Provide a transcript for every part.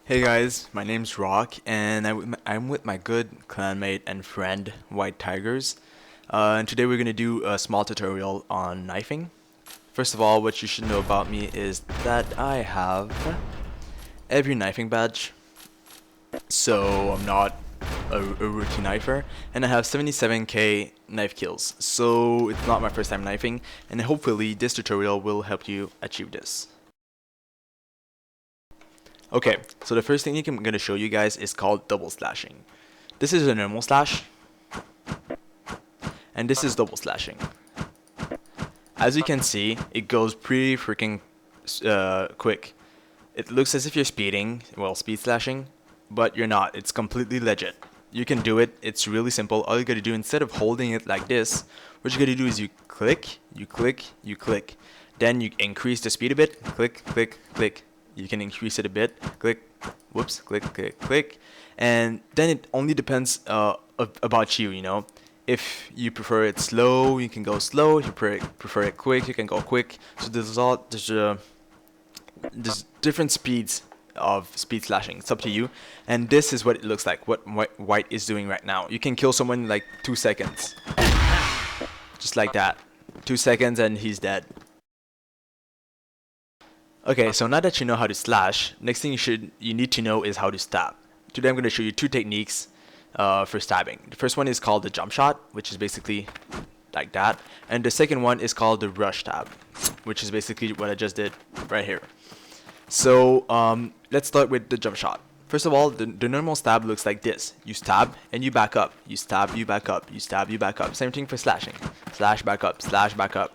Hey guys, my name's Rock, and I'm with my good clanmate and friend, White Tigers. And today we're gonna do a small tutorial on knifing. First of all, what you should know about me is that I have every knifing badge, so I'm not a rookie knifer, and I have 77k knife kills, so it's not my first time knifing, and hopefully this tutorial will help you achieve this. Okay, so the first thing I'm going to show you guys is called double slashing. This is a normal slash, and this is double slashing. As you can see, it goes pretty freaking quick. It looks as if you're speeding, well, speed slashing, but you're not. It's completely legit. You can do it. It's really simple. All you gotta do, instead of holding it like this, what you gotta do is you click, you click, you click. Then you increase the speed a bit. Click, click, click. You can increase it a bit. Click, whoops, click, click, click. And then it only depends about you, you know. If you prefer it slow, you can go slow. If you prefer it quick, you can go quick. So there's different speeds of speed slashing. It's up to you. And this is what it looks like, what White is doing right now. You can kill someone in like 2 seconds. Just like that. 2 seconds and he's dead. Okay, so now that you know how to slash, next thing you need to know is how to stab. Today I'm going to show you two techniques for stabbing. The first one is called the jump shot, which is basically like that. And the second one is called the rush stab, which is basically what I just did right here. So let's start with the jump shot. First of all, the normal stab looks like this. You stab and you back up. You stab, you back up. You stab, you back up. Same thing for slashing. Slash, back up. Slash, back up.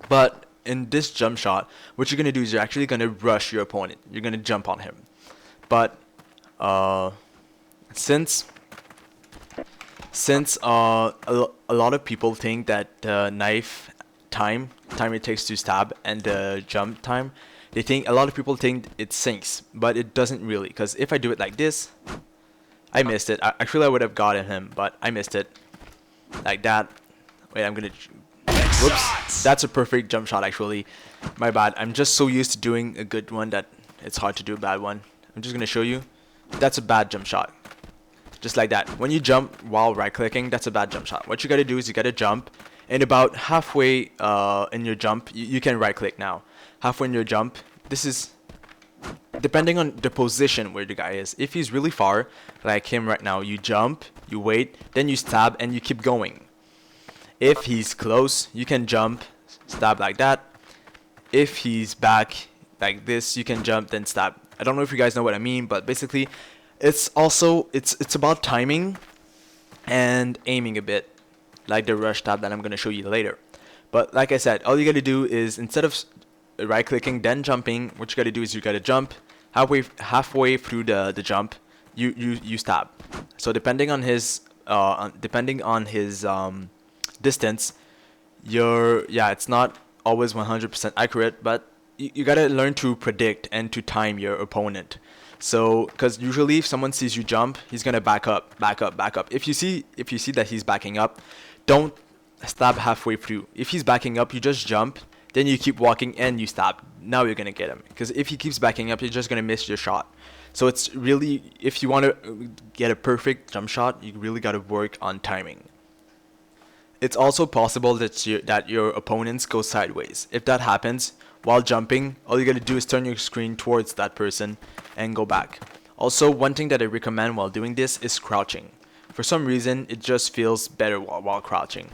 But in this jump shot, what you're going to do is you're actually going to rush your opponent. You're going to jump on him. But since a lot of people think that the knife time it takes to stab and the jump time, a lot of people think it syncs, but it doesn't really. Because if I do it like this, I missed it. Actually, I would have gotten him, but I missed it like that. Wait, I'm gonna. Whoops, that's a perfect jump shot actually. My bad. I'm just so used to doing a good one that it's hard to do a bad one. I'm just gonna show you. That's a bad jump shot. Just like that. When you jump while right clicking, that's a bad jump shot. What you gotta do is you gotta jump, and about halfway in your jump, you can right click now. Halfway in your jump, this is depending on the position where the guy is. If he's really far, like him right now, you jump, you wait, then you stab, and you keep going. If he's close, you can jump, stab like that. If he's back like this, you can jump, then stab. I don't know if you guys know what I mean, but basically, it's about timing and aiming a bit, like the rush stab that I'm gonna show you later. But like I said, all you gotta do is, instead of right clicking then jumping, what you gotta do is you gotta jump halfway through the jump, you stab. So depending on his distance, it's not always 100% accurate, but you gotta learn to predict and to time your opponent. So, because usually if someone sees you jump, he's gonna back up, back up, back up. If you see that he's backing up, don't stab halfway through. If he's backing up, you just jump, then you keep walking and you stab. Now you're gonna get him. Because if he keeps backing up, you're just gonna miss your shot. So it's really, if you want to get a perfect jump shot, you really gotta work on timing. It's also possible that your opponents go sideways. If that happens while jumping, all you gotta do is turn your screen towards that person and go back. Also, one thing that I recommend while doing this is crouching. For some reason, it just feels better while crouching.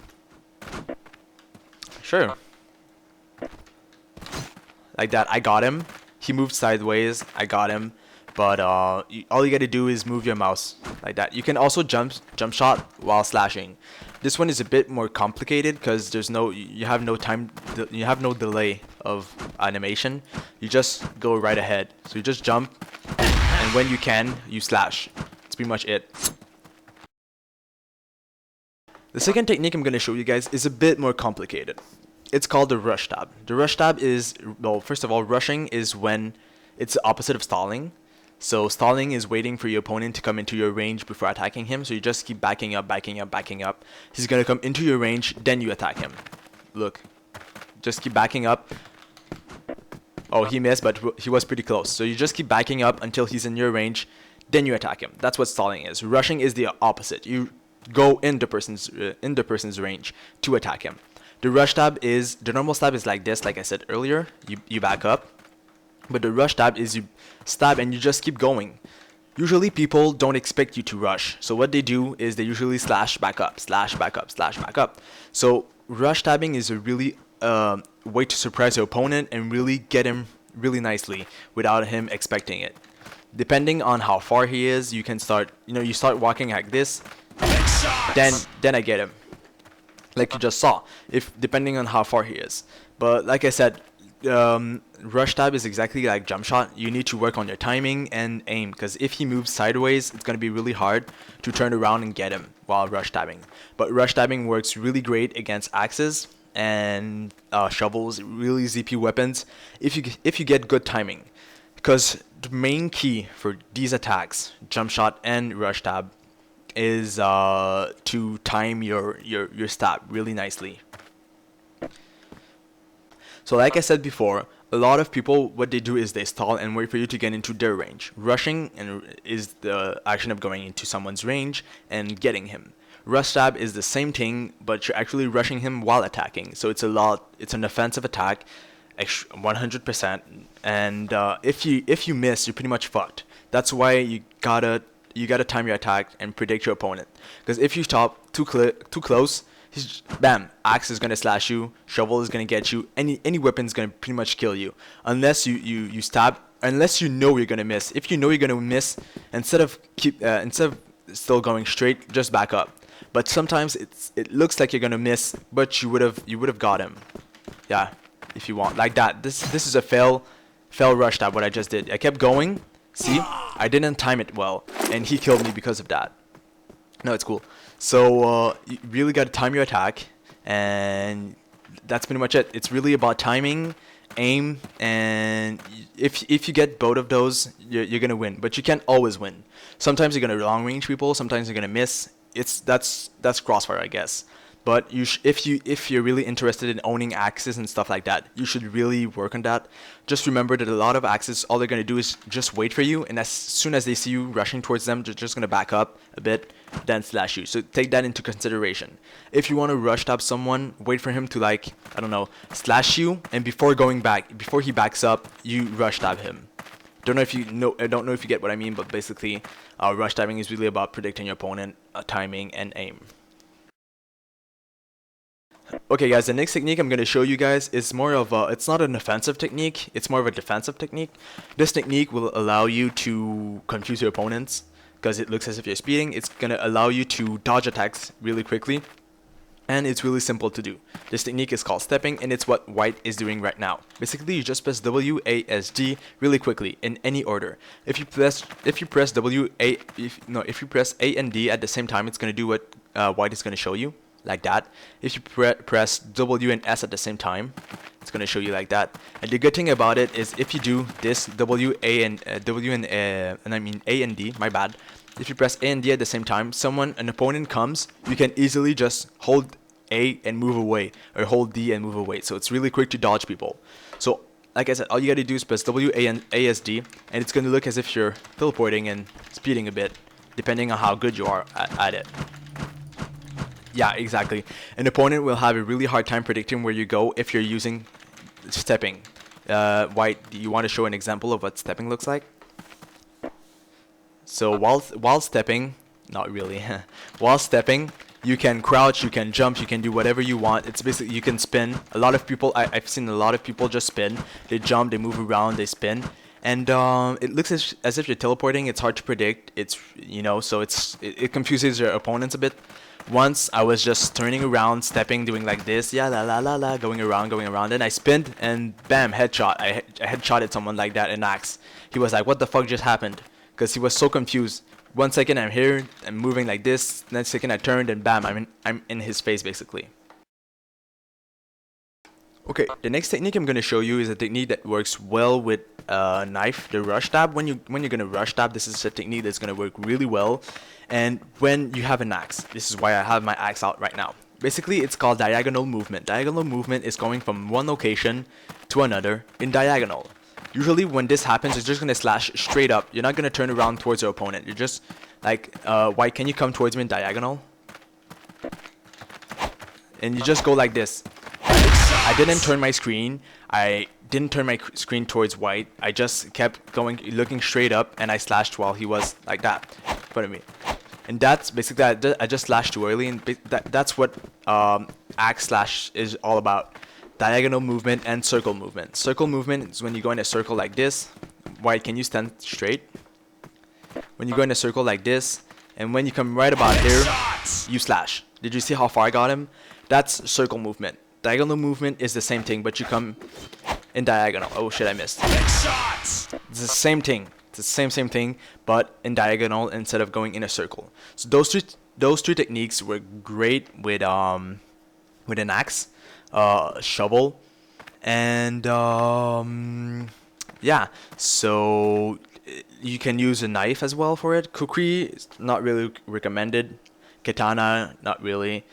Sure. Like that, I got him. He moved sideways, I got him. But all you gotta do is move your mouse like that. You can also jump shot while slashing. This one is a bit more complicated because you have no delay of animation. You just go right ahead. So you just jump, and when you can, you slash. That's pretty much it. The second technique I'm gonna show you guys is a bit more complicated. It's called the rush stab. The rush stab is, well, first of all, rushing is when it's the opposite of stalling. So stalling is waiting for your opponent to come into your range before attacking him. So you just keep backing up, backing up, backing up. He's going to come into your range, then you attack him. Look. Just keep backing up. Oh, he missed, but he was pretty close. So you just keep backing up until he's in your range, then you attack him. That's what stalling is. Rushing is the opposite. You go in the person's range to attack him. The rush stab is, the normal stab is like this, like I said earlier. You back up. But the rush stab is you stab and you just keep going. Usually people don't expect you to rush. So what they do is they usually slash back up, slash back up, slash back up. So rush stabbing is a really way to surprise your opponent and really get him really nicely without him expecting it. Depending on how far he is, you can start, you start walking like this, then I get him. Like you just saw, if depending on how far he is. But like I said, rush stab is exactly like jump shot. You need to work on your timing and aim, because if he moves sideways, it's going to be really hard to turn around and get him while rush stabbing. But rush stabbing works really great against axes and shovels, really ZP weapons, if you get good timing. Because the main key for these attacks, jump shot and rush stab, is to time your stab really nicely. So like I said before, a lot of people, what they do is they stall and wait for you to get into their range. Rushing is the action of going into someone's range and getting him. Rush stab is the same thing, but you're actually rushing him while attacking. So it's an offensive attack, 100%. And if you miss, you're pretty much fucked. That's why you gotta time your attack and predict your opponent. Because if you stop too close, bam, axe is gonna slash you, shovel is gonna get you, any weapon is gonna pretty much kill you, unless you stab, unless you know you're gonna miss. If you know you're gonna miss, instead of still going straight, just back up. But sometimes it looks like you're gonna miss, but you would have got him. Yeah, if you want, like that. This is a fail rush stab. What I just did, I kept going. See, I didn't time it well, and he killed me because of that. No, it's cool. So you really got to time your attack, and that's pretty much it. It's really about timing, aim, and if you get both of those, you're gonna win. But you can't always win. Sometimes you're gonna long range people. Sometimes you're gonna miss. That's Crossfire, I guess. But if you're really interested in owning axes and stuff like that, you should really work on that. Just remember that a lot of axes, all they're going to do is just wait for you, and as soon as they see you rushing towards them, they're just going to back up a bit, then slash you. So take that into consideration. If you want to rush stab someone, wait for him to, like, I don't know, slash you, and before he backs up, you rush stab him. I don't know if you get what I mean, but basically, rush stabbing is really about predicting your opponent, timing, and aim. Okay guys, the next technique I'm going to show you guys is more of it's not an offensive technique, it's more of a defensive technique. This technique will allow you to confuse your opponents, because it looks as if you're speeding. It's going to allow you to dodge attacks really quickly, and it's really simple to do. This technique is called stepping, and it's what white is doing right now. Basically, you just press W, A, S, D really quickly in any order. If you press A and D at the same time, it's going to do what white is going to show you. Like that. If you press W and S at the same time, it's going to show you like that. And the good thing about it is, if you do this W and A and D, my bad. If you press A and D at the same time, an opponent comes, you can easily just hold A and move away, or hold D and move away. So it's really quick to dodge people. So like I said, all you got to do is press W, A, and ASD, and it's going to look as if you're teleporting and speeding a bit, depending on how good you are at it. Yeah, exactly. An opponent will have a really hard time predicting where you go if you're using stepping. White, do you want to show an example of what stepping looks like? So while stepping, not really. While stepping, you can crouch, you can jump, you can do whatever you want. It's basically, you can spin. A lot of people, I've seen a lot of people just spin. They jump, they move around, they spin. And it looks as if you're teleporting. It's hard to predict. It's, so it confuses your opponents a bit. Once I was just turning around, stepping, doing like this, yeah, la la la la, going around, then I spinned, and bam, headshot. I headshotted someone like that, an axe. He was like, what the fuck just happened? Because he was so confused. 1 second I'm here, I'm moving like this, next second I turned, and bam, I'm in his face basically. Okay, the next technique I'm going to show you is a technique that works well with knife, the rush stab. When you're going to rush stab, this is a technique that's going to work really well. And when you have an axe, this is why I have my axe out right now. Basically, it's called diagonal movement. Diagonal movement is going from one location to another in diagonal. Usually when this happens, you're just gonna slash straight up. You're not gonna turn around towards your opponent. You're just like, White, can you come towards me in diagonal? And you just go like this. I didn't turn my screen. I didn't turn my screen towards White. I just kept going, looking straight up, and I slashed while he was like that in front of me. And that's basically, I just slashed too early, and that's what axe slash is all about. Diagonal movement and circle movement. Circle movement is when you go in a circle like this. White, can you stand straight? When you go in a circle like this, and when you come right about here, you slash. Did you see how far I got him? That's circle movement. Diagonal movement is the same thing, but you come in diagonal. Oh shit, I missed. It's the same thing. It's the same thing, but in diagonal instead of going in a circle. So those three techniques were great with an axe, shovel, and yeah. So you can use a knife as well for it. Kukri is not really recommended. Katana, not really.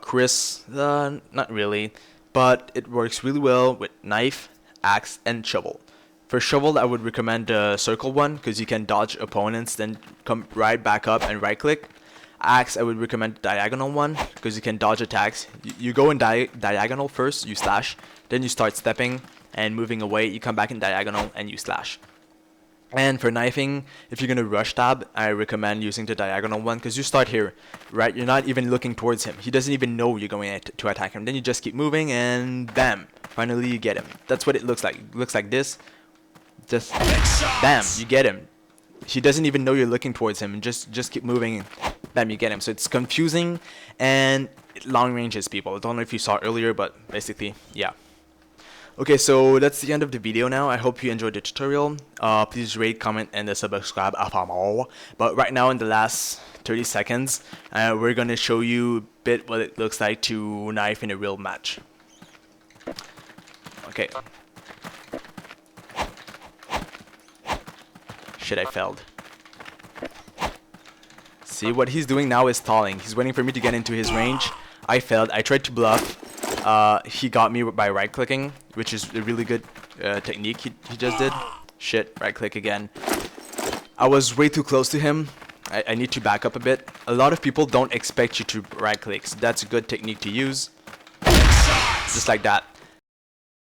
Chris, not really. But it works really well with knife, axe, and shovel. For shovel, I would recommend the circle one because you can dodge opponents, then come right back up and right click. Axe, I would recommend the diagonal one because you can dodge attacks. You go in diagonal first, you slash, then you start stepping and moving away. You come back in diagonal and you slash. And for knifing, if you're gonna rush tab, I recommend using the diagonal one because you start here, right? You're not even looking towards him. He doesn't even know you're going to attack him. Then you just keep moving and bam, finally you get him. That's what it looks like. It looks like this. Just bam, you get him. He doesn't even know you're looking towards him, and just keep moving and bam, you get him. So it's confusing and long ranges, people. I don't know if you saw earlier, but basically, yeah. Okay, so that's the end of the video now. I hope you enjoyed the tutorial. Please rate, comment, and subscribe for more. But right now, in the last 30 seconds, we're gonna show you a bit what it looks like to knife in a real match. Okay. Shit, I failed. See, what he's doing now is stalling. He's waiting for me to get into his range. I failed. I tried to bluff. He got me by right clicking, which is a really good technique he just did. Shit, right click again. I was way too close to him. I need to back up a bit. A lot of people don't expect you to right click, so that's a good technique to use. Just like that.